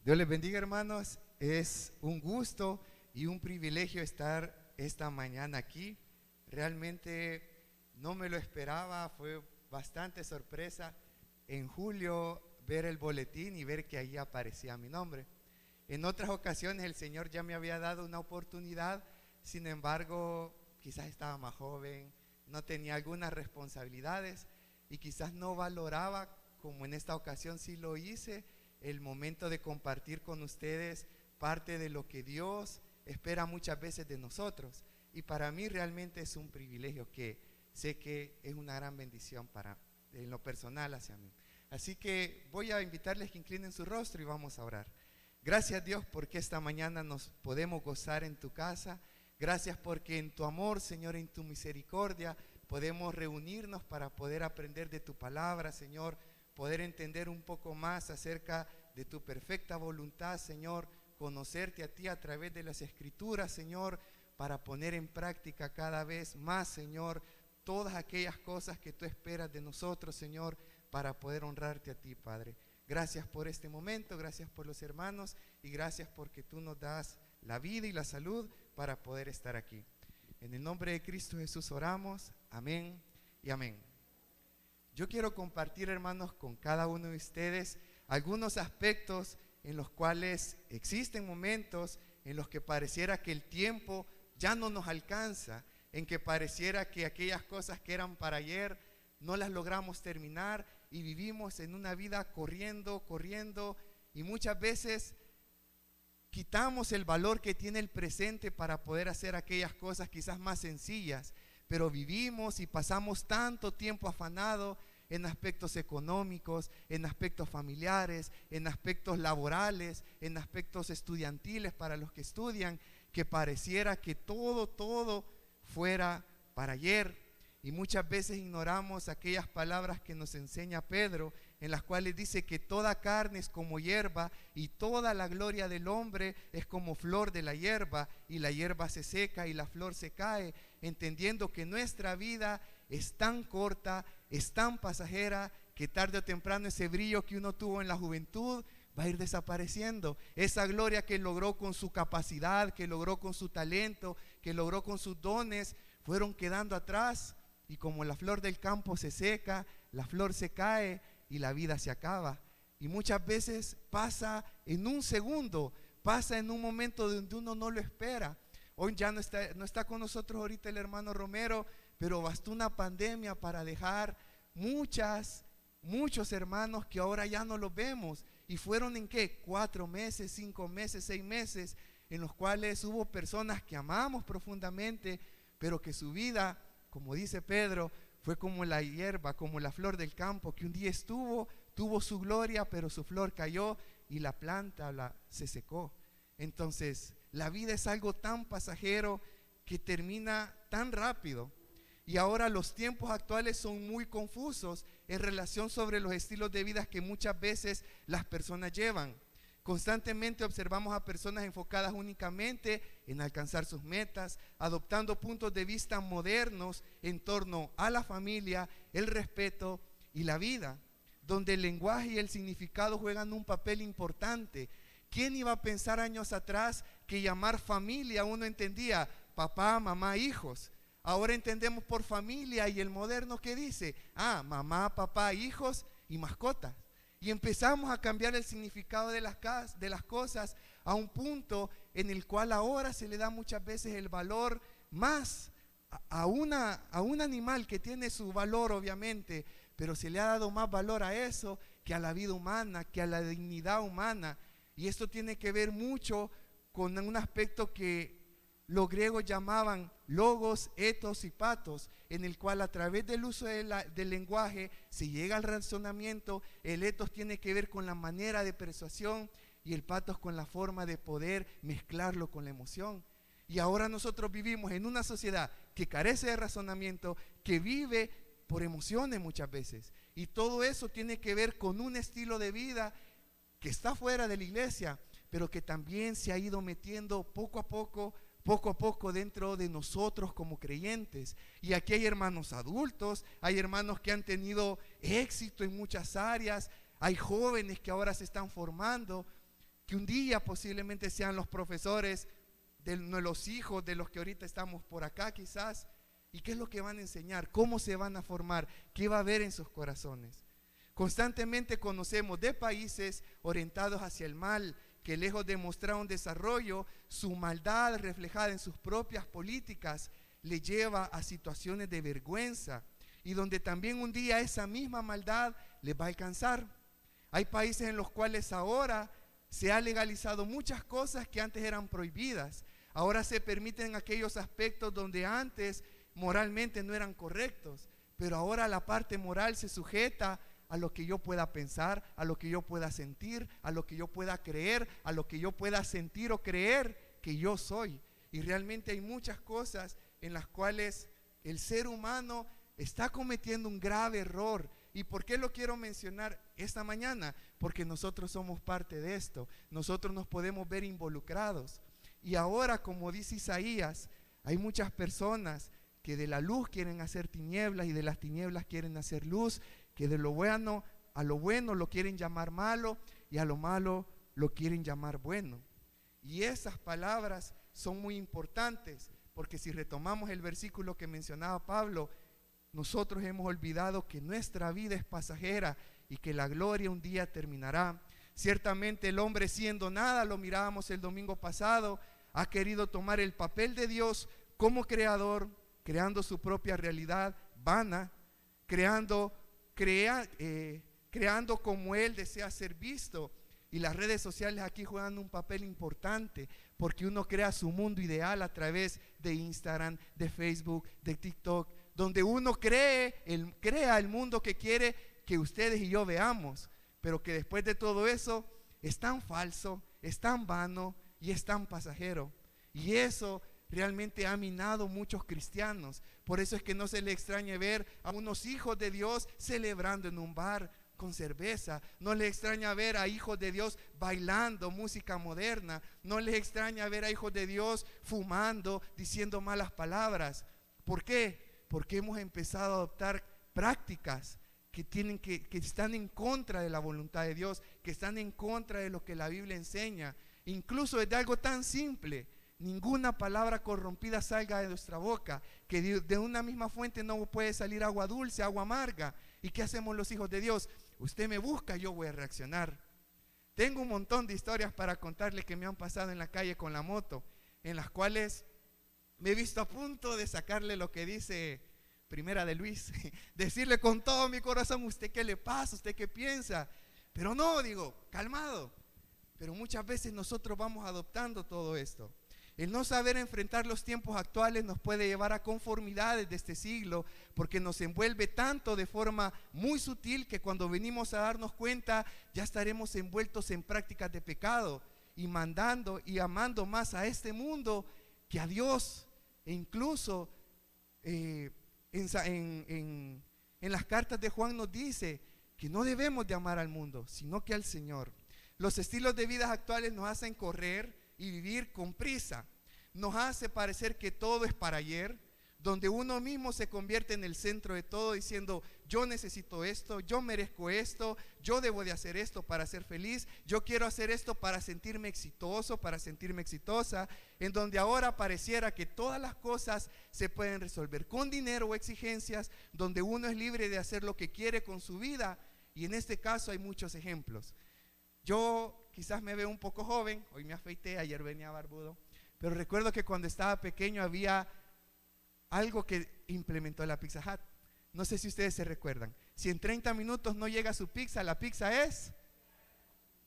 Dios les bendiga, hermanos. Es un gusto y un privilegio estar esta mañana aquí. Realmente no me lo esperaba, fue bastante sorpresa en julio ver el boletín y ver que ahí aparecía mi nombre. En otras ocasiones el Señor ya me había dado una oportunidad, sin embargo, quizás estaba más joven, no tenía algunas responsabilidades y quizás no valoraba, como en esta ocasión sí lo hice, el momento de compartir con ustedes parte de lo que Dios espera muchas veces de nosotros. Y para mí realmente es un privilegio que sé que es una gran bendición en lo personal hacia mí. Así que voy a invitarles que inclinen su rostro y vamos a orar. Gracias, Dios, porque esta mañana nos podemos gozar en tu casa. Gracias porque en tu amor, Señor, en tu misericordia podemos reunirnos para poder aprender de tu palabra, Señor, poder entender un poco más acerca de tu perfecta voluntad, Señor, conocerte a ti a través de las Escrituras, Señor, para poner en práctica cada vez más, Señor, todas aquellas cosas que tú esperas de nosotros, Señor, para poder honrarte a ti, Padre. Gracias por este momento, gracias por los hermanos y gracias porque tú nos das la vida y la salud para poder estar aquí. En el nombre de Cristo Jesús oramos, amén y amén. Yo quiero compartir, hermanos, con cada uno de ustedes algunos aspectos en los cuales existen momentos en los que pareciera que el tiempo ya no nos alcanza, en que pareciera que aquellas cosas que eran para ayer no las logramos terminar y vivimos en una vida corriendo y muchas veces quitamos el valor que tiene el presente para poder hacer aquellas cosas quizás más sencillas, pero vivimos y pasamos tanto tiempo afanado en aspectos económicos, en aspectos familiares, en aspectos laborales, en aspectos estudiantiles para los que estudian, que pareciera que todo fuera para ayer. Y muchas veces ignoramos aquellas palabras que nos enseña Pedro, en las cuales dice que toda carne es como hierba y toda la gloria del hombre es como flor de la hierba, y la hierba se seca y la flor se cae, entendiendo que nuestra vida es tan corta, es tan pasajera, que tarde o temprano ese brillo que uno tuvo en la juventud va a ir desapareciendo. Esa gloria que logró con su capacidad, que logró con su talento, que logró con sus dones, fueron quedando atrás. Y como la flor del campo se seca, la flor se cae y la vida se acaba. Y muchas veces pasa en un segundo, pasa en un momento donde uno no lo espera. Hoy ya no está con nosotros ahorita el hermano Romero, pero bastó una pandemia para dejar muchos hermanos que ahora ya no los vemos. Y fueron en ¿qué? 4 meses, 5 meses, 6 meses, en los cuales hubo personas que amamos profundamente, pero que su vida, como dice Pedro, fue como la hierba, como la flor del campo, que un día tuvo su gloria, pero su flor cayó y la planta se secó. Entonces, la vida es algo tan pasajero que termina tan rápido. Y ahora los tiempos actuales son muy confusos en relación sobre los estilos de vida que muchas veces las personas llevan. Constantemente observamos a personas enfocadas únicamente en alcanzar sus metas, adoptando puntos de vista modernos en torno a la familia, el respeto y la vida, donde el lenguaje y el significado juegan un papel importante. ¿Quién iba a pensar años atrás que llamar familia uno entendía papá, mamá, hijos? Ahora entendemos por familia y el moderno que dice, mamá, papá, hijos y mascotas. Y empezamos a cambiar el significado de las cosas a un punto en el cual ahora se le da muchas veces el valor más a un animal que tiene su valor obviamente, pero se le ha dado más valor a eso que a la vida humana, que a la dignidad humana. Y esto tiene que ver mucho con un aspecto que los griegos llamaban logos, etos y patos, en el cual a través del uso del lenguaje se llega al razonamiento. El etos tiene que ver con la manera de persuasión y el patos con la forma de poder mezclarlo con la emoción. Y ahora nosotros vivimos en una sociedad que carece de razonamiento, que vive por emociones muchas veces, y todo eso tiene que ver con un estilo de vida que está fuera de la iglesia, pero que también se ha ido metiendo poco a poco dentro de nosotros como creyentes. Y aquí hay hermanos adultos, hay hermanos que han tenido éxito en muchas áreas, hay jóvenes que ahora se están formando, que un día posiblemente sean los profesores de los hijos de los que ahorita estamos por acá quizás. ¿Y qué es lo que van a enseñar? ¿Cómo se van a formar? ¿Qué va a haber en sus corazones? Constantemente conocemos de países orientados hacia el mal, que lejos de mostrar un desarrollo, su maldad reflejada en sus propias políticas le lleva a situaciones de vergüenza, y donde también un día esa misma maldad les va a alcanzar. Hay países en los cuales ahora se ha legalizado muchas cosas que antes eran prohibidas. Ahora se permiten aquellos aspectos donde antes moralmente no eran correctos, pero ahora la parte moral se sujeta a lo que yo pueda pensar, a lo que yo pueda sentir, a lo que yo pueda creer, a lo que yo pueda sentir o creer que yo soy. Y realmente hay muchas cosas en las cuales el ser humano está cometiendo un grave error. ¿Y por qué lo quiero mencionar esta mañana? Porque nosotros somos parte de esto. Nosotros nos podemos ver involucrados. Y ahora, como dice Isaías, hay muchas personas que de la luz quieren hacer tinieblas y de las tinieblas quieren hacer luz, que de lo bueno a lo bueno lo quieren llamar malo y a lo malo lo quieren llamar bueno. Y esas palabras son muy importantes, porque si retomamos el versículo que mencionaba Pablo, nosotros hemos olvidado que nuestra vida es pasajera y que la gloria un día terminará. Ciertamente el hombre, siendo nada, lo mirábamos el domingo pasado, ha querido tomar el papel de Dios como creador, creando su propia realidad vana, creando como él desea ser visto. Y las redes sociales aquí juegan un papel importante, porque uno crea su mundo ideal a través de Instagram, de Facebook, de TikTok, donde uno crea el mundo que quiere que ustedes y yo veamos, pero que después de todo eso es tan falso, es tan vano y es tan pasajero. Y eso realmente ha minado muchos cristianos. Por eso es que no se le extraña ver a unos hijos de Dios celebrando en un bar con cerveza. No les extraña ver a hijos de Dios bailando música moderna. No les extraña ver a hijos de Dios fumando, diciendo malas palabras. ¿Por qué? Porque hemos empezado a adoptar prácticas que están en contra de la voluntad de Dios, que están en contra de lo que la Biblia enseña. Incluso desde algo tan simple: ninguna palabra corrompida salga de nuestra boca, que de una misma fuente no puede salir agua dulce, agua amarga. ¿Y qué hacemos los hijos de Dios? Usted me busca, yo voy a reaccionar. Tengo un montón de historias para contarle que me han pasado en la calle con la moto, en las cuales me he visto a punto de sacarle lo que dice Primera de Luis, decirle con todo mi corazón: ¿usted qué le pasa? ¿Usted qué piensa? Pero no, digo, calmado. Pero muchas veces nosotros vamos adoptando todo esto. El no saber enfrentar los tiempos actuales nos puede llevar a conformidades de este siglo, porque nos envuelve tanto de forma muy sutil que cuando venimos a darnos cuenta ya estaremos envueltos en prácticas de pecado y mandando y amando más a este mundo que a Dios. E incluso en las cartas de Juan nos dice que no debemos de amar al mundo, sino que al Señor. Los estilos de vida actuales nos hacen correr y vivir con prisa. Nos hace parecer que todo es para ayer, donde uno mismo se convierte en el centro de todo, diciendo: yo necesito esto, yo merezco esto, yo debo de hacer esto para ser feliz, yo quiero hacer esto para sentirme exitoso, para sentirme exitosa. En donde ahora pareciera que todas las cosas se pueden resolver con dinero o exigencias, donde uno es libre de hacer lo que quiere con su vida. Y en este caso hay muchos ejemplos. Yo quizás me veo un poco joven, hoy me afeité, ayer venía barbudo, pero recuerdo que cuando estaba pequeño había algo que implementó la Pizza Hut. No sé si ustedes se recuerdan. Si en 30 minutos no llega su pizza, la pizza es...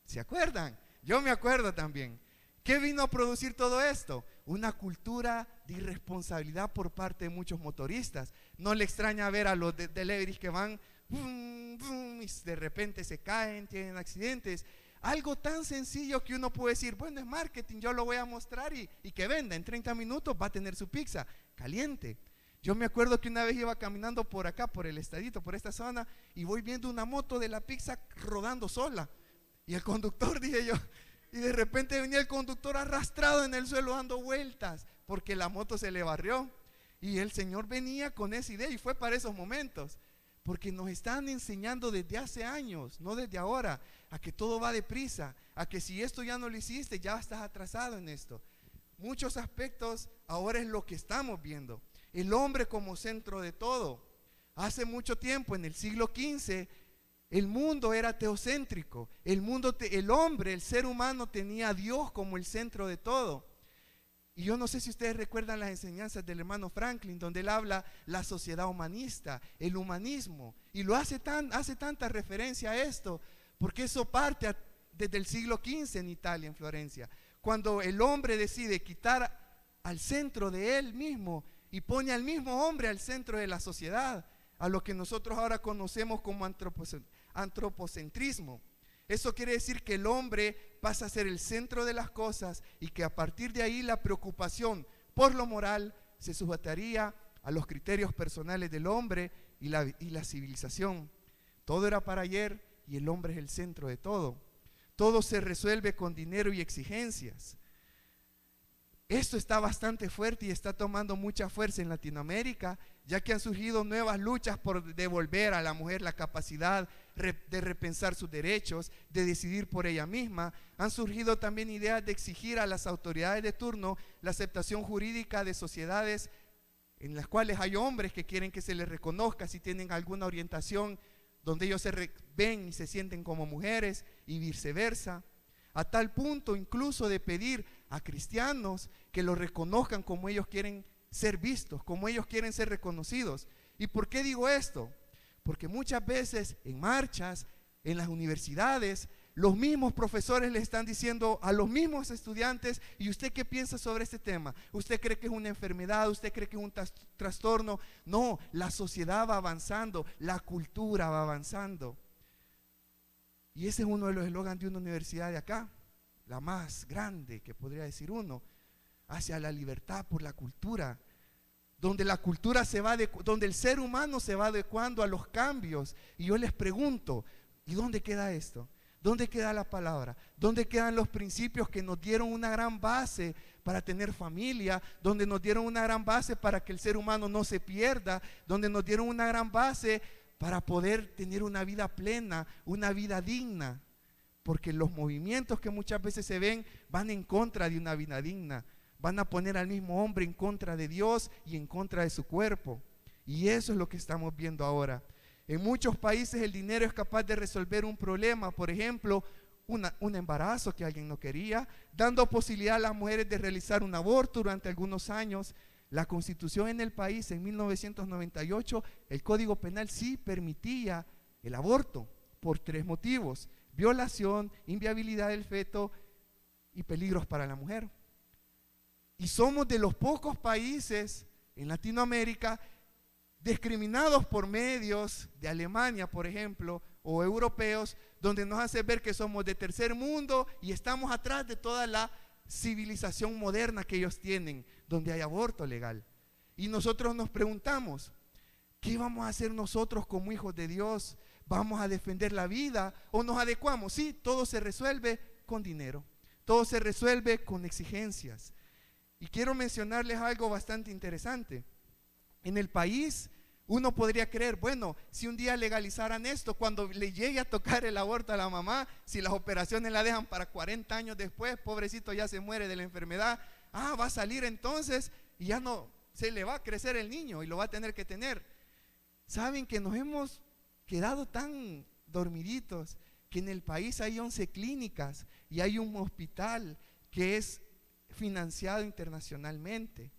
¿Se acuerdan? Yo me acuerdo también. ¿Qué vino a producir todo esto? Una cultura de irresponsabilidad por parte de muchos motoristas. No le extraña ver a los deliveries que van y de repente se caen, tienen accidentes. Algo tan sencillo que uno puede decir: bueno, es marketing, yo lo voy a mostrar y que venda. En 30 minutos va a tener su pizza caliente. Yo me acuerdo que una vez iba caminando por acá, por el estadito, por esta zona, y voy viendo una moto de la pizza rodando sola. Y el conductor, dije yo, y de repente venía el conductor arrastrado en el suelo dando vueltas, porque la moto se le barrió. Y el Señor venía con esa idea y fue para esos momentos. Porque nos están enseñando desde hace años, no desde ahora, a que todo va deprisa, a que si esto ya no lo hiciste, ya estás atrasado en esto. Muchos aspectos ahora es lo que estamos viendo. El hombre como centro de todo. Hace mucho tiempo, en el siglo XV, el mundo era teocéntrico. El hombre, el ser humano, tenía a Dios como el centro de todo. Y yo no sé si ustedes recuerdan las enseñanzas del hermano Franklin, donde él habla la sociedad humanista, el humanismo. Y hace tanta referencia a esto, porque eso parte desde el siglo XV en Italia, en Florencia. Cuando el hombre decide quitar al centro de él mismo y pone al mismo hombre al centro de la sociedad, a lo que nosotros ahora conocemos como antropocentrismo. Eso quiere decir que el hombre pasa a ser el centro de las cosas y que a partir de ahí la preocupación por lo moral se sujetaría a los criterios personales del hombre y la civilización. Todo era para ayer y el hombre es el centro de todo. Todo se resuelve con dinero y exigencias. Esto está bastante fuerte y está tomando mucha fuerza en Latinoamérica, ya que han surgido nuevas luchas por devolver a la mujer la capacidad de repensar sus derechos, de decidir por ella misma. Han surgido también ideas de exigir a las autoridades de turno la aceptación jurídica de sociedades en las cuales hay hombres que quieren que se les reconozca si tienen alguna orientación donde ellos ven y se sienten como mujeres y viceversa. A tal punto incluso de pedir a cristianos que los reconozcan como ellos quieren ser vistos, como ellos quieren ser reconocidos. ¿Y por qué digo esto? Porque muchas veces en marchas, en las universidades, los mismos profesores le están diciendo a los mismos estudiantes: ¿y usted qué piensa sobre este tema? ¿Usted cree que es una enfermedad? ¿Usted cree que es un trastorno? No, la sociedad va avanzando, la cultura va avanzando. Y ese es uno de los eslogans de una universidad de acá, la más grande que podría decir uno, hacia la libertad por la cultura, donde la cultura donde el ser humano se va adecuando a los cambios. Y yo les pregunto, ¿y dónde queda esto? ¿Dónde queda la palabra? ¿Dónde quedan los principios que nos dieron una gran base para tener familia? Donde nos dieron una gran base para que el ser humano no se pierda, donde nos dieron una gran base para poder tener una vida plena, una vida digna. Porque los movimientos que muchas veces se ven van en contra de una vida digna. Van a poner al mismo hombre en contra de Dios y en contra de su cuerpo. Y eso es lo que estamos viendo ahora. En muchos países el dinero es capaz de resolver un problema. Por ejemplo, un embarazo que alguien no quería, dando posibilidad a las mujeres de realizar un aborto durante algunos años. La Constitución en el país en 1998, el Código Penal sí permitía el aborto por 3 motivos: violación, inviabilidad del feto y peligros para la mujer. Y somos de los pocos países en Latinoamérica discriminados por medios de Alemania, por ejemplo, o europeos, donde nos hace ver que somos de tercer mundo y estamos atrás de toda la civilización moderna que ellos tienen, donde hay aborto legal. Y nosotros nos preguntamos, ¿qué vamos a hacer nosotros como hijos de Dios? ¿Vamos a defender la vida o nos adecuamos? Sí, todo se resuelve con dinero, todo se resuelve con exigencias. Y quiero mencionarles algo bastante interesante. En el país uno podría creer, bueno, si un día legalizaran esto, cuando le llegue a tocar el aborto a la mamá, si las operaciones la dejan para 40 años después, pobrecito ya se muere de la enfermedad, va a salir entonces y ya no se le va a crecer el niño y lo va a tener que tener. Saben que nos hemos quedado tan dormiditos que en el país hay 11 clínicas y hay un hospital que es financiado internacionalmente.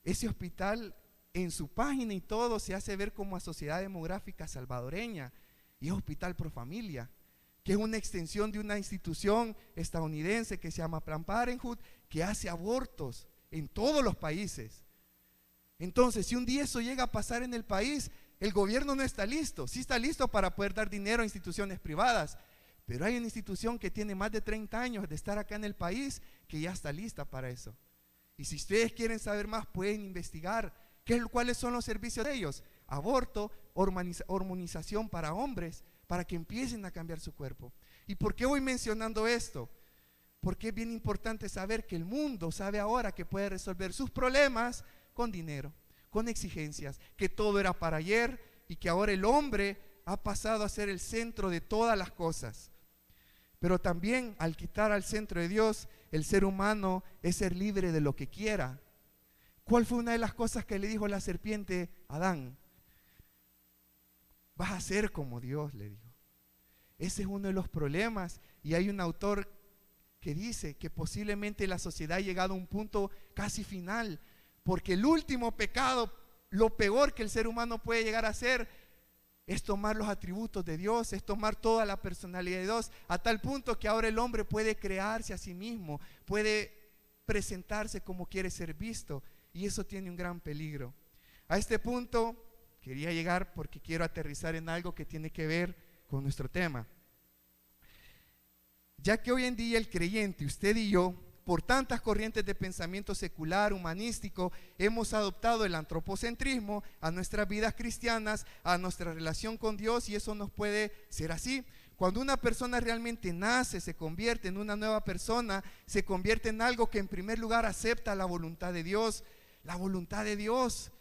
Ese hospital, en su página y todo, se hace ver como a Sociedad Demográfica Salvadoreña, y es Hospital Pro Familia, que es una extensión de una institución estadounidense que se llama Planned Parenthood, que hace abortos en todos los países. Entonces, si un día eso llega a pasar en el país, el gobierno no está listo. Sí está listo para poder dar dinero a instituciones privadas, pero hay una institución que tiene más de 30 años de estar acá en el país que ya está lista para eso. Y si ustedes quieren saber más, pueden investigar cuáles son los servicios de ellos: aborto, hormonización para hombres, para que empiecen a cambiar su cuerpo. ¿Y por qué voy mencionando esto? Porque es bien importante saber que el mundo sabe ahora que puede resolver sus problemas con dinero, con exigencias, que todo era para ayer y que ahora el hombre ha pasado a ser el centro de todas las cosas. Pero también al quitar al centro de Dios, el ser humano es ser libre de lo que quiera. ¿Cuál fue una de las cosas que le dijo la serpiente a Adán? Vas a ser como Dios, le dijo. Ese es uno de los problemas, y hay un autor que dice que posiblemente la sociedad ha llegado a un punto casi final, porque el último pecado, lo peor que el ser humano puede llegar a hacer, es tomar los atributos de Dios, es tomar toda la personalidad de Dios, a tal punto que ahora el hombre puede crearse a sí mismo, puede presentarse como quiere ser visto, y eso tiene un gran peligro. A este punto quería llegar porque quiero aterrizar en algo que tiene que ver con nuestro tema. Ya que hoy en día el creyente, usted y yo, por tantas corrientes de pensamiento secular, humanístico, hemos adoptado el antropocentrismo a nuestras vidas cristianas, a nuestra relación con Dios, y eso nos puede ser así. Cuando una persona realmente nace, se convierte en una nueva persona, se convierte en algo que en primer lugar acepta la voluntad de Dios. La voluntad de Dios.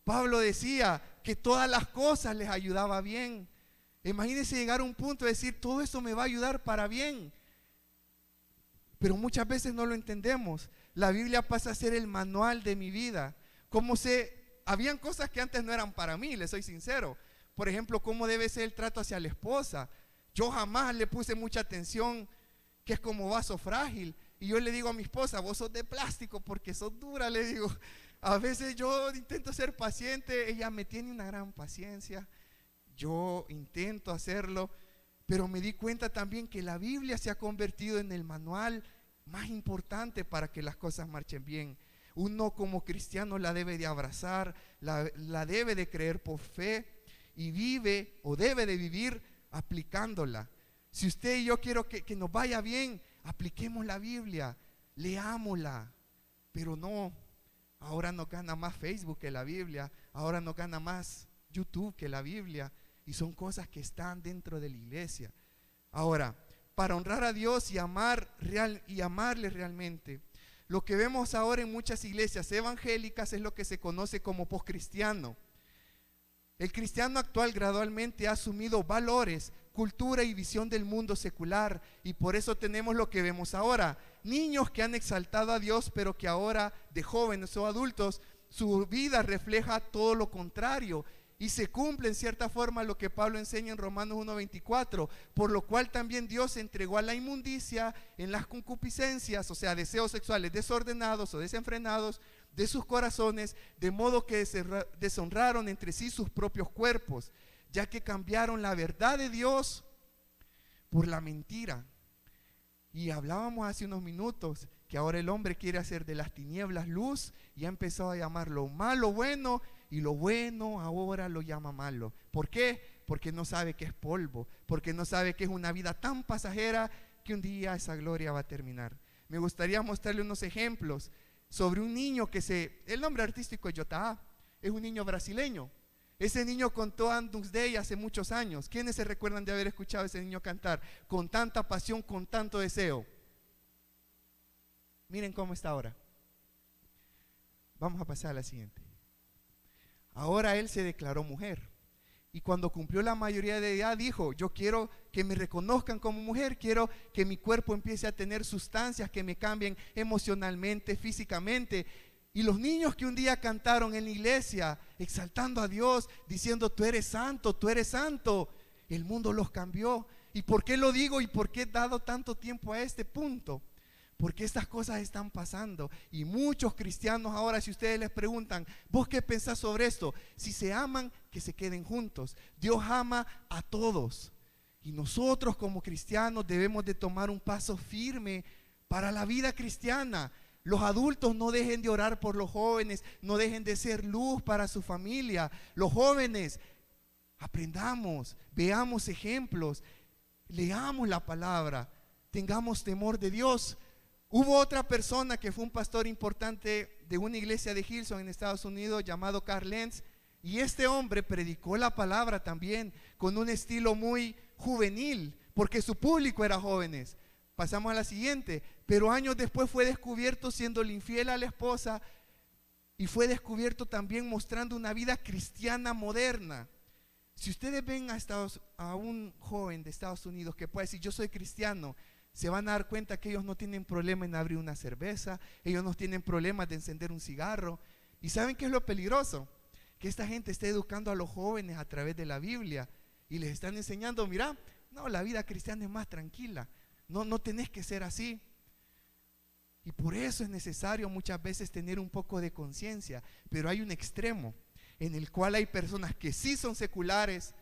Pablo decía que todas las cosas les ayudaba bien. Imagínense llegar a un punto de decir, todo eso me va a ayudar para bien. Pero muchas veces no lo entendemos. La Biblia pasa a ser el manual de mi vida. Habían cosas que antes no eran para mí, les soy sincero. Por ejemplo, cómo debe ser el trato hacia la esposa. Yo jamás le puse mucha atención, que es como vaso frágil. Y yo le digo a mi esposa, vos sos de plástico porque sos dura, le digo. A veces yo intento ser paciente, ella me tiene una gran paciencia. Yo intento hacerlo, pero me di cuenta también que la Biblia se ha convertido en el manual más importante para que las cosas marchen bien. Uno como cristiano la debe de abrazar, la debe de creer por fe, y vive o debe de vivir aplicándola. Si usted y yo quiero que nos vaya bien, apliquemos la Biblia, leámosla. Pero no, ahora nos gana más Facebook que la Biblia, ahora nos gana más YouTube que la Biblia, y son cosas que están dentro de la iglesia. Ahora, para honrar a Dios y amarle realmente, lo que vemos ahora en muchas iglesias evangélicas es lo que se conoce como poscristiano. El cristiano actual gradualmente ha asumido valores, cultura y visión del mundo secular, y por eso tenemos lo que vemos ahora: niños que han exaltado a Dios, pero que ahora, de jóvenes o adultos, su vida refleja todo lo contrario, y se cumple en cierta forma lo que Pablo enseña en Romanos 1:24, por lo cual también Dios entregó a la inmundicia en las concupiscencias, o sea, deseos sexuales desordenados o desenfrenados de sus corazones, de modo que deshonraron entre sí sus propios cuerpos, ya que cambiaron la verdad de Dios por la mentira. Y hablábamos hace unos minutos que ahora el hombre quiere hacer de las tinieblas luz, y ha empezado a llamar lo malo bueno, y lo bueno ahora lo llama malo. ¿Por qué? Porque no sabe que es polvo, porque no sabe que es una vida tan pasajera que un día esa gloria va a terminar. Me gustaría mostrarle unos ejemplos sobre un niño el nombre artístico es Jota, es un niño brasileño. Ese niño contó Agnus Dei hace muchos años. ¿Quiénes se recuerdan de haber escuchado a ese niño cantar con tanta pasión, con tanto deseo? Miren cómo está ahora. Vamos a pasar a la siguiente. Ahora él se declaró mujer, y cuando cumplió la mayoría de edad dijo: yo quiero que me reconozcan como mujer, quiero que mi cuerpo empiece a tener sustancias que me cambien emocionalmente, físicamente. Y los niños que un día cantaron en la iglesia exaltando a Dios, diciendo tú eres santo, el mundo los cambió. ¿Y por qué lo digo y por qué he dado tanto tiempo a este punto? Porque estas cosas están pasando, y muchos cristianos ahora, si ustedes les preguntan, ¿vos qué pensás sobre esto? Si se aman, que se queden juntos. Dios ama a todos, y nosotros como cristianos debemos de tomar un paso firme para la vida cristiana. Los adultos no dejen de orar por los jóvenes, no dejen de ser luz para su familia. Los jóvenes, aprendamos, veamos ejemplos, leamos la palabra, tengamos temor de Dios. Hubo otra persona que fue un pastor importante de una iglesia de Hillsong en Estados Unidos llamado Carl Lentz, y este hombre predicó la palabra también con un estilo muy juvenil, porque su público era jóvenes. Pasamos a la siguiente. Pero años después fue descubierto siendo infiel a la esposa, y fue descubierto también mostrando una vida cristiana moderna. Si ustedes ven a un joven de Estados Unidos que puede decir yo soy cristiano, se van a dar cuenta que ellos no tienen problema en abrir una cerveza, ellos no tienen problemas de encender un cigarro. ¿Y saben qué es lo peligroso? Que esta gente esté educando a los jóvenes a través de la Biblia y les están enseñando, mira, no, la vida cristiana es más tranquila, no tenés que ser así. Y por eso es necesario muchas veces tener un poco de conciencia, pero hay un extremo en el cual hay personas que sí son seculares,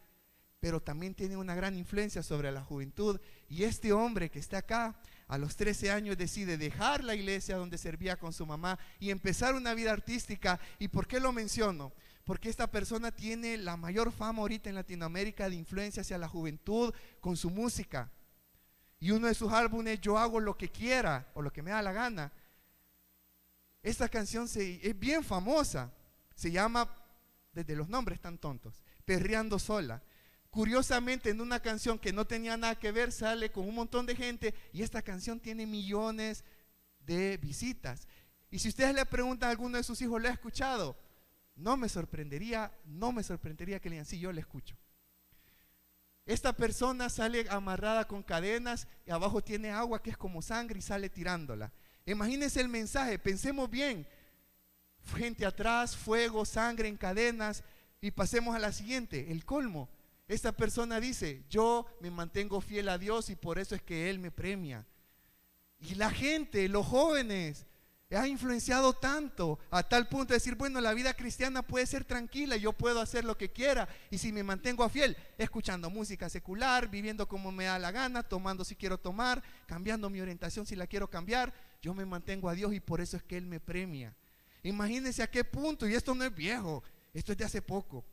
pero también tienen una gran influencia sobre la juventud. Y este hombre que está acá, a los 13 años decide dejar la iglesia donde servía con su mamá y empezar una vida artística. ¿Y por qué lo menciono? Porque esta persona tiene la mayor fama ahorita en Latinoamérica de influencia hacia la juventud con su música. Y uno de sus álbumes, Yo hago lo que quiera o lo que me da la gana. Esta canción es bien famosa. Se llama, desde los nombres tan tontos, Perreando Sola. Curiosamente, en una canción que no tenía nada que ver, sale con un montón de gente y esta canción tiene millones de visitas. Y si ustedes le preguntan a alguno de sus hijos, ¿lo ha escuchado? No me sorprendería que le digan, sí, yo le escucho. Esta persona sale amarrada con cadenas y abajo tiene agua que es como sangre y sale tirándola. Imagínense el mensaje, pensemos bien. Gente atrás, fuego, sangre en cadenas. Y pasemos a la siguiente, el colmo. Esta persona dice, yo me mantengo fiel a Dios y por eso es que Él me premia. Y la gente, los jóvenes, ha influenciado tanto a tal punto de decir, bueno, la vida cristiana puede ser tranquila, yo puedo hacer lo que quiera y si me mantengo fiel, escuchando música secular, viviendo como me da la gana, tomando si quiero tomar, cambiando mi orientación si la quiero cambiar, yo me mantengo a Dios y por eso es que Él me premia. Imagínense a qué punto, y esto no es viejo, esto es de hace poco.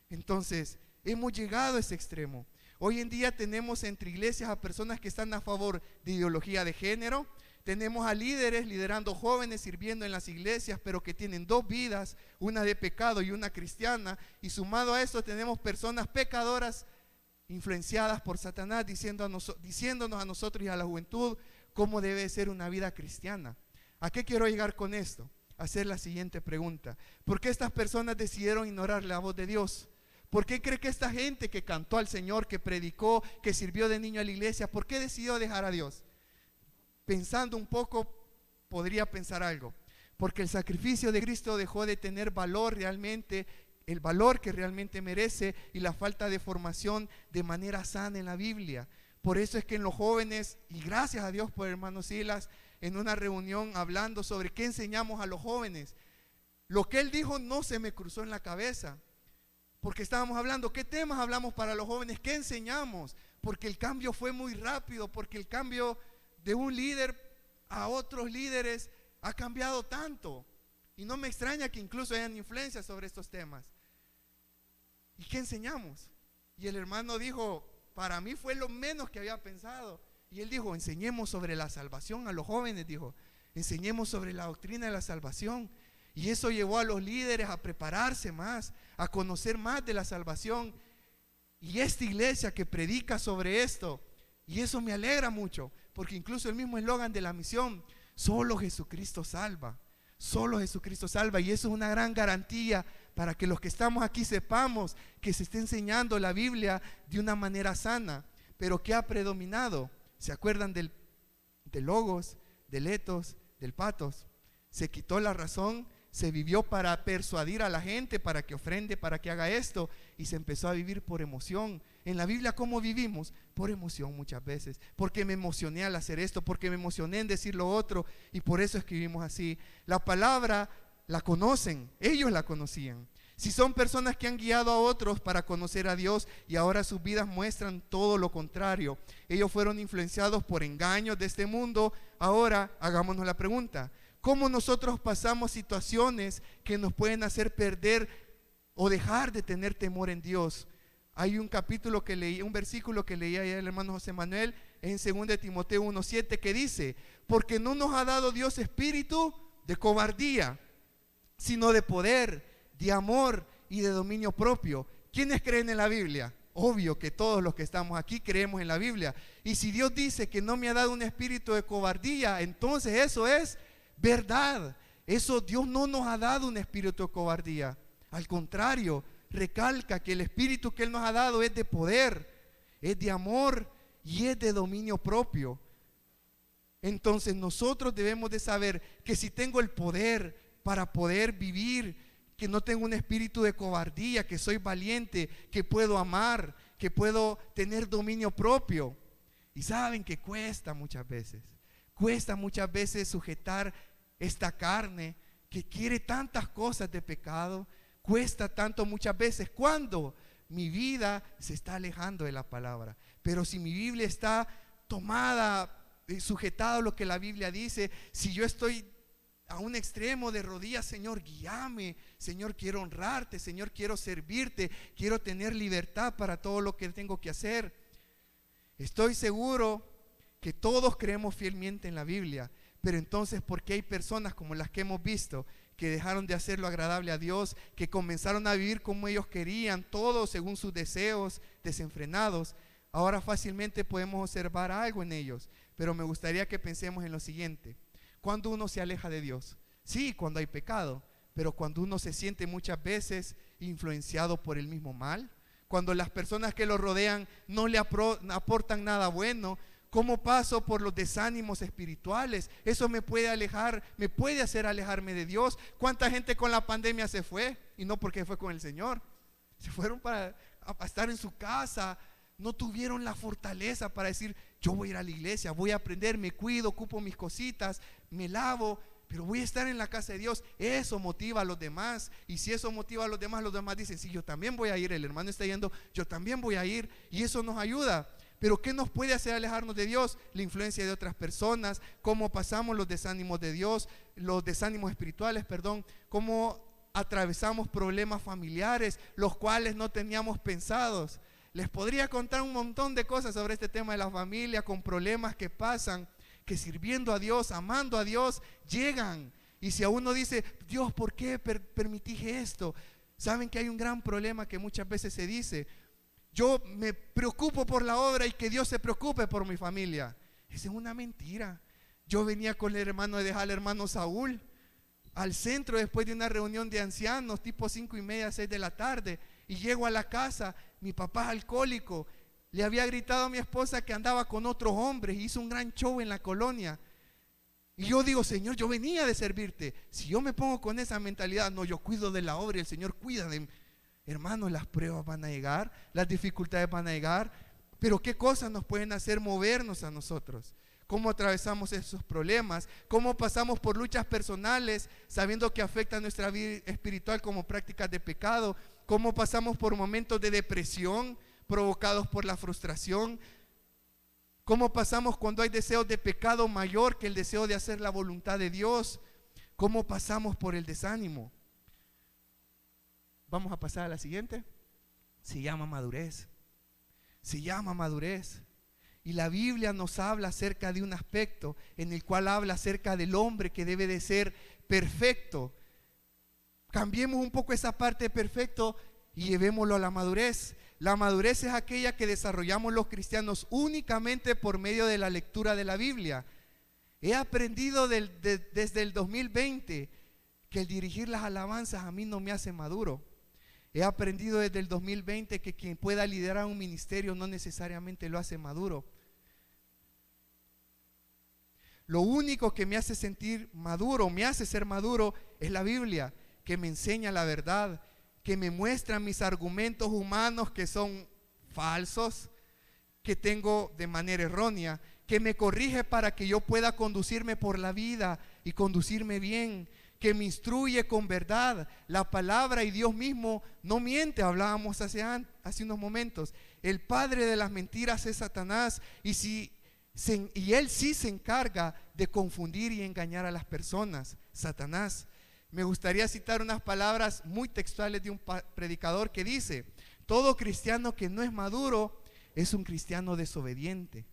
Entonces, hemos llegado a ese extremo. Hoy en día tenemos entre iglesias a personas que están a favor de ideología de género. Tenemos a líderes liderando jóvenes, sirviendo en las iglesias, pero que tienen dos vidas, una de pecado y una cristiana. Y sumado a eso tenemos personas pecadoras influenciadas por Satanás, diciéndonos a nosotros y a la juventud cómo debe ser una vida cristiana. ¿A qué quiero llegar con esto? Hacer la siguiente pregunta. ¿Por qué estas personas decidieron ignorar la voz de Dios? ¿Por qué cree que esta gente que cantó al Señor, que predicó, que sirvió de niño a la iglesia, por qué decidió dejar a Dios? Pensando un poco, podría pensar algo. Porque el sacrificio de Cristo dejó de tener valor realmente, el valor que realmente merece y la falta de formación de manera sana en la Biblia. Por eso es que en los jóvenes, y gracias a Dios por el hermano Silas, en una reunión hablando sobre qué enseñamos a los jóvenes, lo que él dijo no se me cruzó en la cabeza. Porque estábamos hablando, ¿qué temas hablamos para los jóvenes? ¿Qué enseñamos? Porque el cambio fue muy rápido, porque el cambio de un líder a otros líderes ha cambiado tanto. Y no me extraña que incluso hayan influencias sobre estos temas. ¿Y qué enseñamos? Y el hermano dijo, para mí fue lo menos que había pensado. Y él dijo, enseñemos sobre la salvación a los jóvenes, dijo, enseñemos sobre la doctrina de la salvación. Y eso llevó a los líderes a prepararse más, a conocer más de la salvación. Y esta iglesia que predica sobre esto, y eso me alegra mucho, porque incluso el mismo eslogan de la misión, solo Jesucristo salva, solo Jesucristo salva. Y eso es una gran garantía para que los que estamos aquí sepamos que se está enseñando la Biblia de una manera sana. Pero ¿qué ha predominado? ¿Se acuerdan del logos, del etos, del patos? Se quitó la razón. Se vivió para persuadir a la gente, para que ofrende, para que haga esto, y se empezó a vivir por emoción. En la Biblia, ¿cómo vivimos? Por emoción muchas veces, porque me emocioné al hacer esto, porque me emocioné en decir lo otro, y por eso escribimos así. La palabra la conocen, ellos la conocían. Si son personas que han guiado a otros para conocer a Dios y ahora sus vidas muestran todo lo contrario, ellos fueron influenciados por engaños de este mundo. Ahora hagámonos la pregunta, ¿cómo nosotros pasamos situaciones que nos pueden hacer perder o dejar de tener temor en Dios? Hay un capítulo que leí, un versículo que leía ayer el hermano José Manuel en 2 Timoteo 1:7 que dice, porque no nos ha dado Dios espíritu de cobardía, sino de poder, de amor y de dominio propio. ¿Quiénes creen en la Biblia? Obvio que todos los que estamos aquí creemos en la Biblia. Y si Dios dice que no me ha dado un espíritu de cobardía, entonces eso es verdad. Eso Dios no nos ha dado un espíritu de cobardía. Al contrario, recalca que el espíritu que Él nos ha dado es de poder, es de amor y es de dominio propio. Entonces nosotros debemos de saber que si tengo el poder para poder vivir, que no tengo un espíritu de cobardía, que soy valiente, que puedo amar, que puedo tener dominio propio. Y saben que cuesta muchas veces sujetar esta carne que quiere tantas cosas de pecado. Cuesta tanto muchas veces cuando mi vida se está alejando de la palabra. Pero si mi Biblia está tomada, sujetada a lo que la Biblia dice, si yo estoy a un extremo de rodillas, Señor, guíame, Señor, quiero honrarte, Señor, quiero servirte, quiero tener libertad para todo lo que tengo que hacer. Estoy seguro que todos creemos fielmente en la Biblia, pero entonces, ¿por qué hay personas como las que hemos visto que dejaron de hacer lo agradable a Dios, que comenzaron a vivir como ellos querían, todo según sus deseos desenfrenados? Ahora fácilmente podemos observar algo en ellos, pero me gustaría que pensemos en lo siguiente. ¿Cuándo uno se aleja de Dios? Sí, cuando hay pecado, pero cuando uno se siente muchas veces influenciado por el mismo mal, cuando las personas que lo rodean no le aportan nada bueno. ¿Cómo paso por los desánimos espirituales? Eso me puede alejar, me puede hacer alejarme de Dios. ¿Cuánta gente con la pandemia se fue? Y no porque fue con el Señor. Se fueron para estar en su casa. No tuvieron la fortaleza para decir, yo voy a ir a la iglesia, voy a aprender, me cuido, ocupo mis cositas, me lavo, pero voy a estar en la casa de Dios. Eso motiva a los demás. Y si eso motiva a los demás dicen, sí, yo también voy a ir. El hermano está yendo, yo también voy a ir. Y eso nos ayuda. Pero ¿qué nos puede hacer alejarnos de Dios? La influencia de otras personas, cómo pasamos los desánimos de Dios, los desánimos espirituales, cómo atravesamos problemas familiares, los cuales no teníamos pensados. Les podría contar un montón de cosas sobre este tema de la familia, con problemas que pasan, que sirviendo a Dios, amando a Dios, llegan. Y si a uno dice, Dios, ¿por qué permitís esto? Saben que hay un gran problema que muchas veces se dice, yo me preocupo por la obra y que Dios se preocupe por mi familia. Esa es una mentira. Yo venía con el hermano de dejar al hermano Saúl al centro después de una reunión de ancianos, tipo 5:30, 6 de la tarde, y llego a la casa, mi papá es alcohólico, le había gritado a mi esposa que andaba con otros hombres, hizo un gran show en la colonia. Y yo digo, Señor, yo venía de servirte. Si yo me pongo con esa mentalidad, no, yo cuido de la obra y el Señor cuida de mí. Hermanos, las pruebas van a llegar, las dificultades van a llegar, pero ¿qué cosas nos pueden hacer movernos a nosotros? ¿Cómo atravesamos esos problemas? ¿Cómo pasamos por luchas personales sabiendo que afectan nuestra vida espiritual como prácticas de pecado? ¿Cómo pasamos por momentos de depresión provocados por la frustración? ¿Cómo pasamos cuando hay deseos de pecado mayor que el deseo de hacer la voluntad de Dios? ¿Cómo pasamos por el desánimo? Vamos a pasar a la siguiente. Se llama madurez. Se llama madurez. Y la Biblia nos habla acerca de un aspecto en el cual habla acerca del hombre que debe de ser perfecto. Cambiemos un poco esa parte de perfecto y llevémoslo a la madurez. La madurez es aquella que desarrollamos los cristianos únicamente por medio de la lectura de la Biblia. He aprendido desde el 2020 que el dirigir las alabanzas a mí no me hace maduro. He aprendido desde el 2020 que quien pueda liderar un ministerio no necesariamente lo hace maduro. Lo único que me hace sentir maduro, me hace ser maduro, es la Biblia, que me enseña la verdad, que me muestra mis argumentos humanos que son falsos, que tengo de manera errónea, que me corrige para que yo pueda conducirme por la vida y conducirme bien, que me instruye con verdad. La palabra y Dios mismo no miente. Hablábamos hace unos momentos. El padre de las mentiras es Satanás, y él sí se encarga de confundir y engañar a las personas, Satanás. Me gustaría citar unas palabras muy textuales de un predicador que dice: todo cristiano que no es maduro es un cristiano desobediente.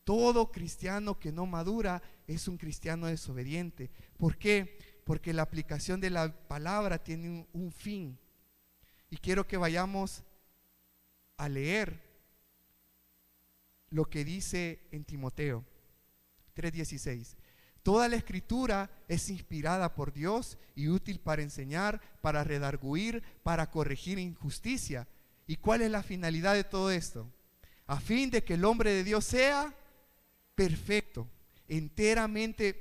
Todo cristiano que no madura es un cristiano desobediente. ¿Por qué? Porque la aplicación de la palabra tiene un fin. Y quiero que vayamos a leer lo que dice en Timoteo 3:16. Toda la escritura es inspirada por Dios y útil para enseñar, para redarguir, para corregir injusticia. ¿Y cuál es la finalidad de todo esto? A fin de que el hombre de Dios sea perfecto, enteramente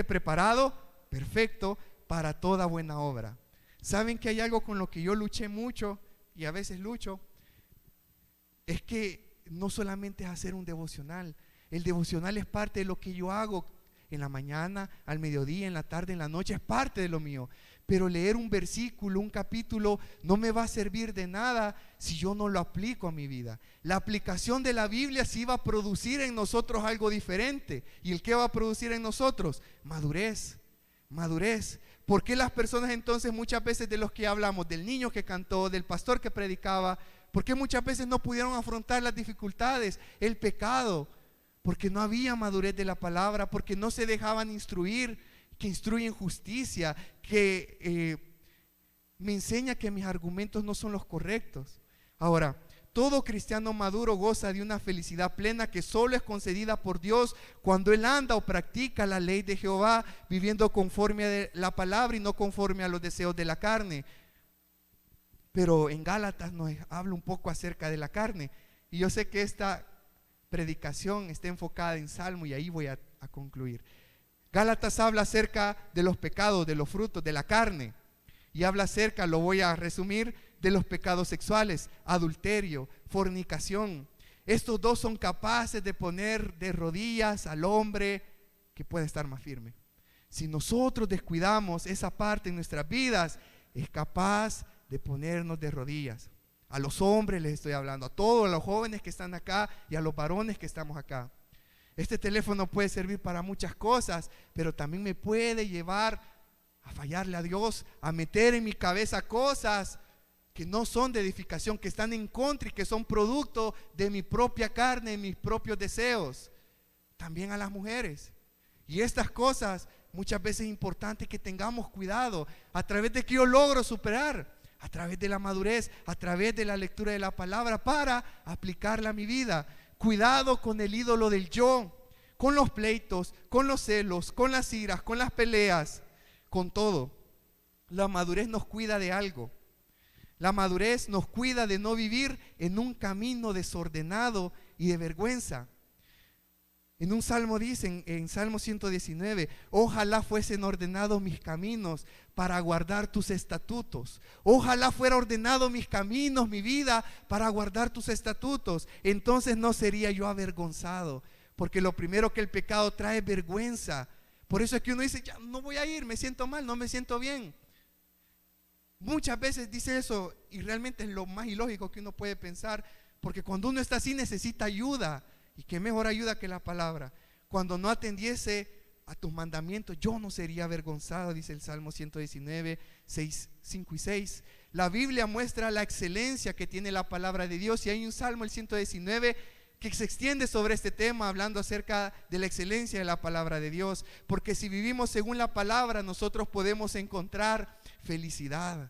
preparado, perfecto para toda buena obra. ¿Saben que hay algo con lo que yo luché mucho y a veces lucho? Es que no solamente es hacer un devocional. El devocional es parte de lo que yo hago en la mañana, al mediodía, en la tarde, en la noche, es parte de lo mío. Pero leer un versículo, un capítulo, no me va a servir de nada si yo no lo aplico a mi vida. La aplicación de la Biblia sí va a producir en nosotros algo diferente. ¿Y el qué va a producir en nosotros? Madurez, madurez. ¿Por qué las personas entonces muchas veces de los que hablamos, del niño que cantó, del pastor que predicaba, por qué muchas veces no pudieron afrontar las dificultades, el pecado? Porque no había madurez de la palabra, porque no se dejaban instruir, que instruyen justicia, que me enseña que mis argumentos no son los correctos. Ahora, todo cristiano maduro goza de una felicidad plena que solo es concedida por Dios cuando él anda o practica la ley de Jehová, viviendo conforme a la palabra y no conforme a los deseos de la carne. Pero en Gálatas nos habla un poco acerca de la carne, y yo sé que esta predicación está enfocada en Salmo y ahí voy a concluir. Gálatas habla acerca de los pecados, de los frutos de la carne, y habla acerca, lo voy a resumir, de los pecados sexuales, adulterio, fornicación. Estos dos son capaces de poner de rodillas al hombre que puede estar más firme. Si nosotros descuidamos esa parte en nuestras vidas, es capaz de ponernos de rodillas. A los hombres les estoy hablando, a todos los jóvenes que están acá y a los varones que estamos acá. Este teléfono puede servir para muchas cosas, pero también me puede llevar a fallarle a Dios, a meter en mi cabeza cosas que no son de edificación, que están en contra y que son producto de mi propia carne, de mis propios deseos. También a las mujeres. Y estas cosas muchas veces es importante que tengamos cuidado. ¿A través de que yo logro superar? A través de la madurez, a través de la lectura de la palabra para aplicarla a mi vida. Cuidado con el ídolo del yo, con los pleitos, con los celos, con las iras, con las peleas, con todo. La madurez nos cuida de algo. La madurez nos cuida de no vivir en un camino desordenado y de vergüenza. En un salmo dicen, en Salmo 119, ojalá fuesen ordenados mis caminos para guardar tus estatutos. Ojalá fuera ordenado mis caminos, mi vida, para guardar tus estatutos. Entonces no sería yo avergonzado, porque lo primero que el pecado trae es vergüenza. Por eso es que uno dice, ya no voy a ir, me siento mal, no me siento bien. Muchas veces dice eso y realmente es lo más ilógico que uno puede pensar, porque cuando uno está así necesita ayuda. Y qué mejor ayuda que la palabra. Cuando no atendiese a tus mandamientos, yo no sería avergonzado, dice el Salmo 119, 5 y 6. La Biblia muestra la excelencia que tiene la palabra de Dios, y hay un Salmo, el 119, que se extiende sobre este tema, hablando acerca de la excelencia de la palabra de Dios. Porque si vivimos según la palabra, nosotros podemos encontrar felicidad.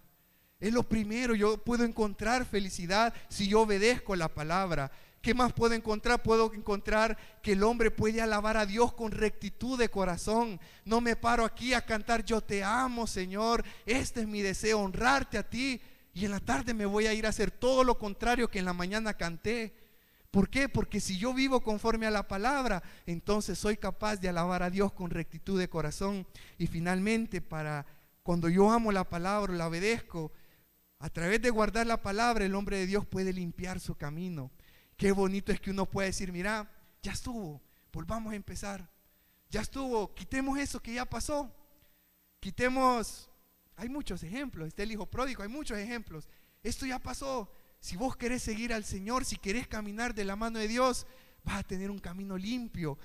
Es lo primero, yo puedo encontrar felicidad si yo obedezco la palabra. ¿Qué más puedo encontrar? Puedo encontrar que el hombre puede alabar a Dios con rectitud de corazón. No me paro aquí a cantar, yo te amo, Señor, este es mi deseo, honrarte a ti, y en la tarde me voy a ir a hacer todo lo contrario que en la mañana canté. ¿Por qué? Porque si yo vivo conforme a la palabra, entonces soy capaz de alabar a Dios con rectitud de corazón. Y finalmente, cuando yo amo la palabra, la obedezco, a través de guardar la palabra, el hombre de Dios puede limpiar su camino. Qué bonito es que uno puede decir, mira, ya estuvo, volvamos a empezar. Ya estuvo, quitemos eso que ya pasó. Quitemos, hay muchos ejemplos, está el hijo pródigo, hay muchos ejemplos. Esto ya pasó. Si vos querés seguir al Señor, si querés caminar de la mano de Dios, vas a tener un camino limpio.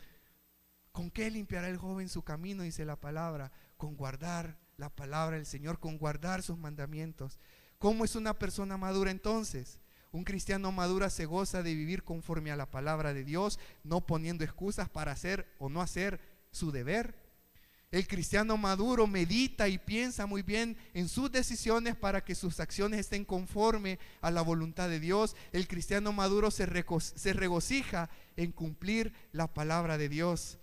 ¿Con qué limpiará el joven su camino? Dice la palabra, con guardar la palabra del Señor, con guardar sus mandamientos. ¿Cómo es una persona madura entonces? Un cristiano maduro se goza de vivir conforme a la palabra de Dios, no poniendo excusas para hacer o no hacer su deber. El cristiano maduro medita y piensa muy bien en sus decisiones para que sus acciones estén conforme a la voluntad de Dios. El cristiano maduro se regocija en cumplir la palabra de Dios.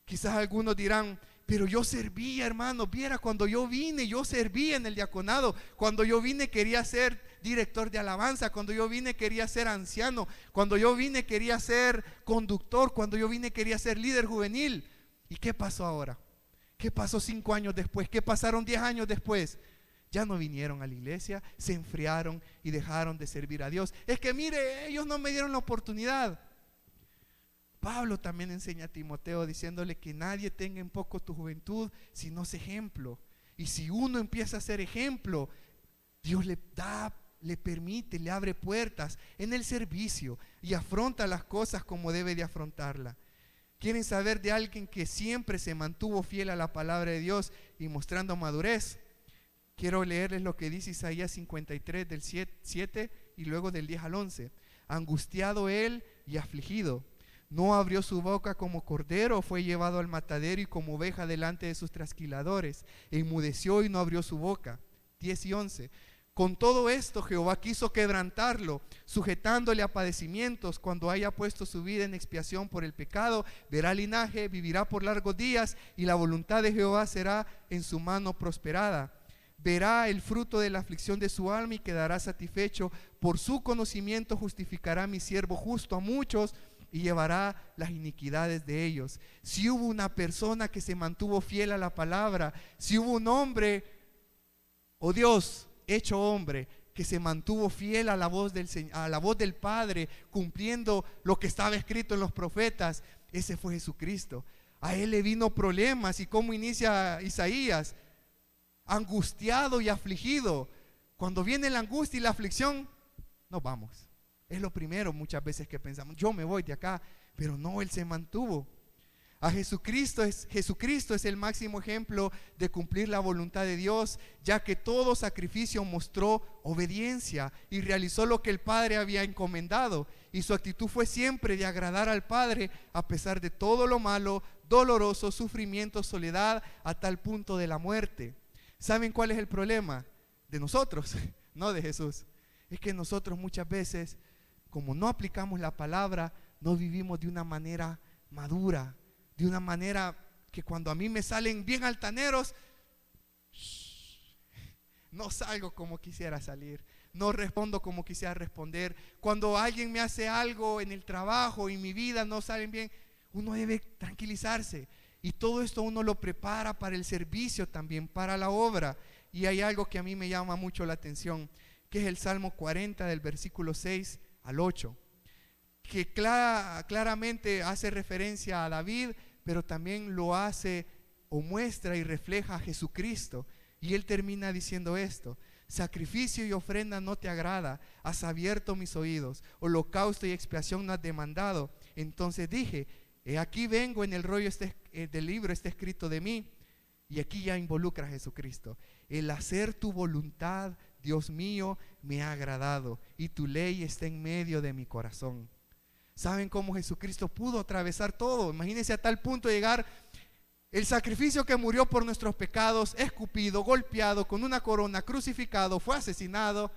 Quizás algunos dirán, pero yo servía, hermano, viera, cuando yo vine, yo servía en el diaconado. Cuando yo vine quería ser director de alabanza. Cuando yo vine quería ser anciano. Cuando yo vine quería ser conductor. Cuando yo vine quería ser líder juvenil. ¿Y qué pasó ahora? ¿Qué pasó 5 años después? ¿Qué pasaron 10 años después? Ya no vinieron a la iglesia, se enfriaron y dejaron de servir a Dios. Es que mire, ellos no me dieron la oportunidad. Pablo también enseña a Timoteo diciéndole que nadie tenga en poco tu juventud, sino es ejemplo. Y si uno empieza a ser ejemplo, Dios le da, le permite, le abre puertas en el servicio y afronta las cosas como debe de afrontarla. ¿Quieren saber de alguien que siempre se mantuvo fiel a la palabra de Dios y mostrando madurez? Quiero leerles lo que dice Isaías 53 del 7 y luego del 10 al 11. Angustiado él y afligido, no abrió su boca, como cordero fue llevado al matadero, y como oveja delante de sus trasquiladores. Enmudeció y no abrió su boca. 10 y 11. Con todo esto Jehová quiso quebrantarlo, sujetándole a padecimientos. Cuando haya puesto su vida en expiación por el pecado, verá linaje, vivirá por largos días, y la voluntad de Jehová será en su mano prosperada. Verá el fruto de la aflicción de su alma y quedará satisfecho. Por su conocimiento justificará mi siervo justo a muchos, y llevará las iniquidades de ellos. Si hubo una persona que se mantuvo fiel a la palabra, si hubo un hombre, o Dios hecho hombre, que se mantuvo fiel a la voz del Padre, cumpliendo lo que estaba escrito en los profetas, ese fue Jesucristo. A él le vino problemas, y cómo inicia Isaías: angustiado y afligido. Cuando viene la angustia y la aflicción, nos vamos. Es lo primero muchas veces que pensamos, yo me voy de acá, pero no, él se mantuvo. Jesucristo es el máximo ejemplo de cumplir la voluntad de Dios, ya que todo sacrificio mostró obediencia y realizó lo que el Padre había encomendado, y su actitud fue siempre de agradar al Padre a pesar de todo lo malo, doloroso, sufrimiento, soledad, a tal punto de la muerte. ¿Saben cuál es el problema? De nosotros, no de Jesús. Es que nosotros muchas veces, como no aplicamos la palabra, no vivimos de una manera madura, de una manera que cuando a mí me salen bien altaneros, no salgo como quisiera salir, no respondo como quisiera responder. Cuando alguien me hace algo en el trabajo y mi vida no salen bien, uno debe tranquilizarse. Y todo esto uno lo prepara para el servicio también, para la obra. Y hay algo que a mí me llama mucho la atención, que es el Salmo 40 del versículo 6 al 8, que claramente hace referencia a David, pero también lo hace o muestra y refleja a Jesucristo. Y él termina diciendo esto: sacrificio y ofrenda no te agrada, has abierto mis oídos, holocausto y expiación no has demandado. Entonces dije, he aquí vengo, en el rollo del libro está escrito de mí. Y aquí ya involucra a Jesucristo. El hacer tu voluntad, Dios mío, me ha agradado, y tu ley está en medio de mi corazón. ¿Saben cómo Jesucristo pudo atravesar todo? Imagínense a tal punto de llegar el sacrificio que murió por nuestros pecados, escupido, golpeado, con una corona, crucificado, fue asesinado.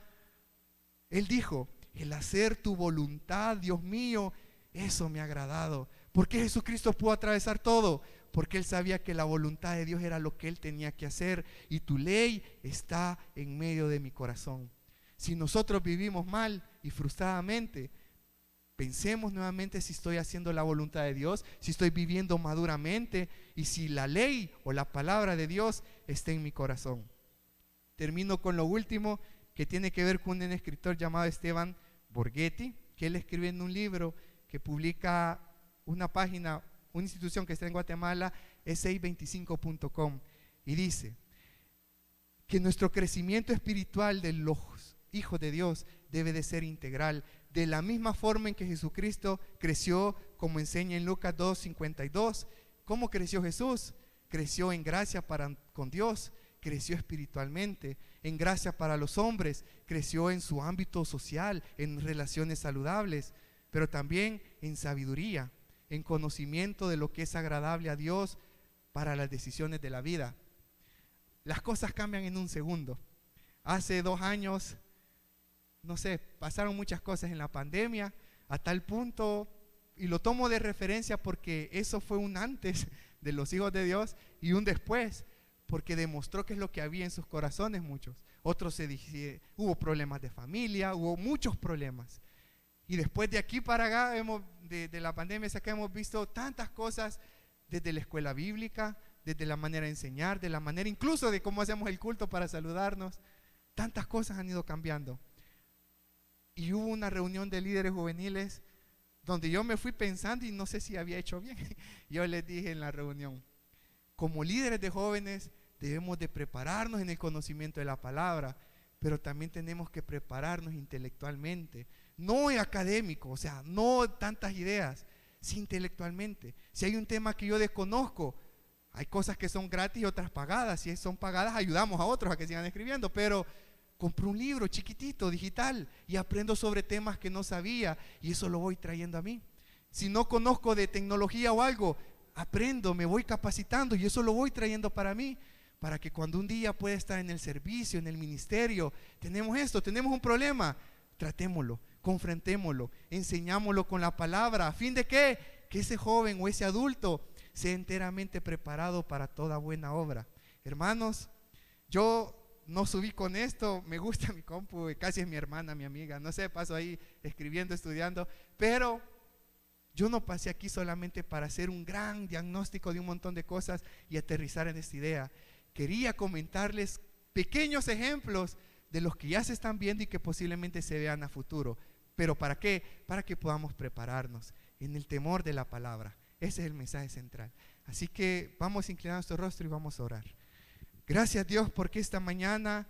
Él dijo, el hacer tu voluntad, Dios mío, eso me ha agradado. ¿Por qué Jesucristo pudo atravesar todo? Porque él sabía que la voluntad de Dios era lo que él tenía que hacer, y tu ley está en medio de mi corazón. Si nosotros vivimos mal y frustradamente, pensemos nuevamente si estoy haciendo la voluntad de Dios, si estoy viviendo maduramente, y si la ley o la palabra de Dios está en mi corazón. Termino con lo último, que tiene que ver con un escritor llamado Esteban Borghetti, que él escribe en un libro que publica una página, una institución que está en Guatemala, es 625.com, y dice que nuestro crecimiento espiritual de los hijos de Dios debe de ser integral, de la misma forma en que Jesucristo creció, como enseña en Lucas 2:52. ¿Cómo creció Jesús? Creció en gracia con Dios, creció espiritualmente, en gracia para los hombres, creció en su ámbito social, en relaciones saludables, pero también en sabiduría, en conocimiento de lo que es agradable a Dios para las decisiones de la vida. Las cosas cambian en un segundo. Hace 2 años, no sé, pasaron muchas cosas en la pandemia, a tal punto, y lo tomo de referencia porque eso fue un antes de los hijos de Dios y un después, porque demostró que es lo que había en sus corazones muchos. Otros hubo problemas de familia, hubo muchos problemas. Y después de aquí para acá, de la pandemia acá, hemos visto tantas cosas desde la escuela bíblica, desde la manera de enseñar, de la manera incluso de cómo hacemos el culto para saludarnos. Tantas cosas han ido cambiando. Y hubo una reunión de líderes juveniles donde yo me fui pensando y no sé si había hecho bien. Yo les dije en la reunión, como líderes de jóvenes debemos de prepararnos en el conocimiento de la palabra, pero también tenemos que prepararnos intelectualmente, no académico, o sea, no tantas ideas, sí intelectualmente. Si hay un tema que yo desconozco, hay cosas que son gratis y otras pagadas. Si son pagadas, ayudamos a otros a que sigan escribiendo, pero compro un libro chiquitito, digital, y aprendo sobre temas que no sabía, y eso lo voy trayendo a mí. Si no conozco de tecnología o algo, aprendo, me voy capacitando, y eso lo voy trayendo para mí, para que cuando un día pueda estar en el servicio, en el ministerio, tenemos esto, tenemos un problema, tratémoslo, confrontémoslo, enseñámoslo con la palabra, a fin de que ese joven o ese adulto sea enteramente preparado para toda buena obra. Hermanos, yo no subí con esto, me gusta mi compu, casi es mi hermana, mi amiga, no sé, paso ahí escribiendo, estudiando, pero yo no pasé aquí solamente para hacer un gran diagnóstico de un montón de cosas y aterrizar en esta idea. Quería comentarles pequeños ejemplos de los que ya se están viendo y que posiblemente se vean a futuro. ¿Pero para qué? Para que podamos prepararnos en el temor de la palabra. Ese es el mensaje central. Así que vamos a inclinar nuestro rostro y vamos a orar. Gracias, Dios, porque esta mañana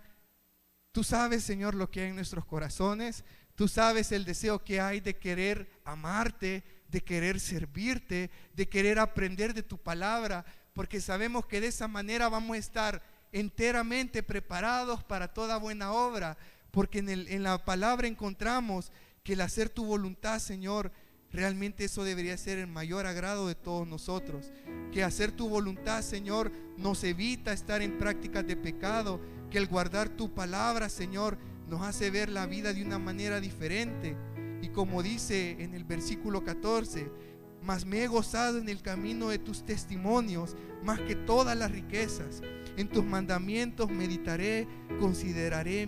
tú sabes, Señor, lo que hay en nuestros corazones. Tú sabes el deseo que hay de querer amarte, de querer servirte, de querer aprender de tu palabra, porque sabemos que de esa manera vamos a estar enteramente preparados para toda buena obra, porque en la palabra encontramos que el hacer tu voluntad, Señor, realmente eso debería ser el mayor agrado de todos nosotros. Que hacer tu voluntad, Señor, nos evita estar en prácticas de pecado. Que el guardar tu palabra, Señor, nos hace ver la vida de una manera diferente. Y como dice en el versículo 14, mas me he gozado en el camino de tus testimonios más que todas las riquezas. En tus mandamientos meditaré, consideraré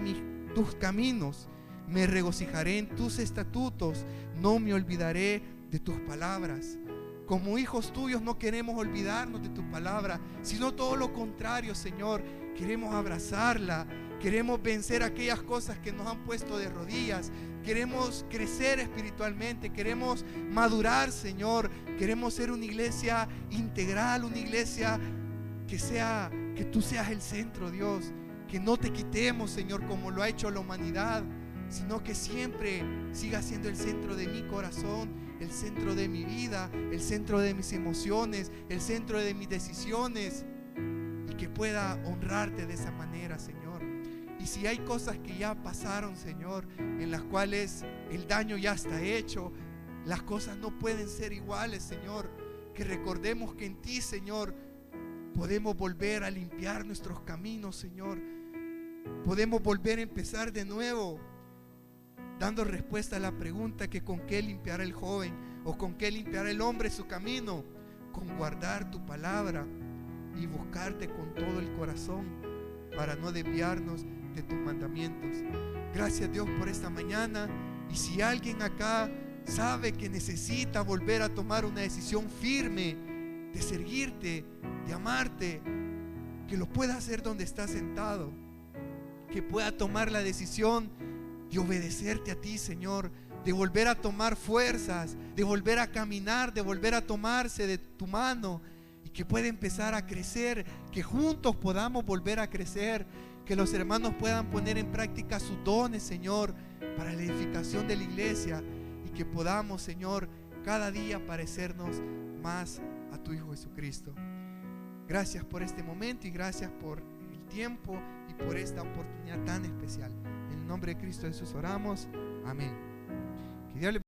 tus caminos. Me regocijaré en tus estatutos, no me olvidaré de tus palabras. Como hijos tuyos no queremos olvidarnos de tu palabra, sino todo lo contrario, Señor. Queremos abrazarla, queremos vencer aquellas cosas que nos han puesto de rodillas. Queremos crecer espiritualmente, queremos madurar, Señor. Queremos ser una iglesia integral, una iglesia que tú seas el centro, Dios. Que no te quitemos, Señor, como lo ha hecho la humanidad, sino que siempre siga siendo el centro de mi corazón, el centro de mi vida, el centro de mis emociones, el centro de mis decisiones, y que pueda honrarte de esa manera, Señor. Y si hay cosas que ya pasaron, Señor, en las cuales el daño ya está hecho, las cosas no pueden ser iguales, Señor. Que recordemos que en ti, Señor, podemos volver a limpiar nuestros caminos, Señor. Podemos volver a empezar de nuevo, dando respuesta a la pregunta que con qué limpiará el joven o con qué limpiará el hombre su camino. Con guardar tu palabra y buscarte con todo el corazón para no desviarnos de tus mandamientos. Gracias, Dios, por esta mañana. Y si alguien acá sabe que necesita volver a tomar una decisión firme de seguirte, de amarte, que lo pueda hacer donde está sentado, que pueda tomar la decisión de obedecerte a ti, Señor, de volver a tomar fuerzas, de volver a caminar, de volver a tomarse de tu mano, y que pueda empezar a crecer, que juntos podamos volver a crecer, que los hermanos puedan poner en práctica sus dones, Señor, para la edificación de la iglesia, y que podamos, Señor, cada día parecernos más a tu Hijo Jesucristo. Gracias por este momento y gracias por el tiempo y por esta oportunidad tan especial. En el nombre de Cristo Jesús oramos. Amén. Que Dios le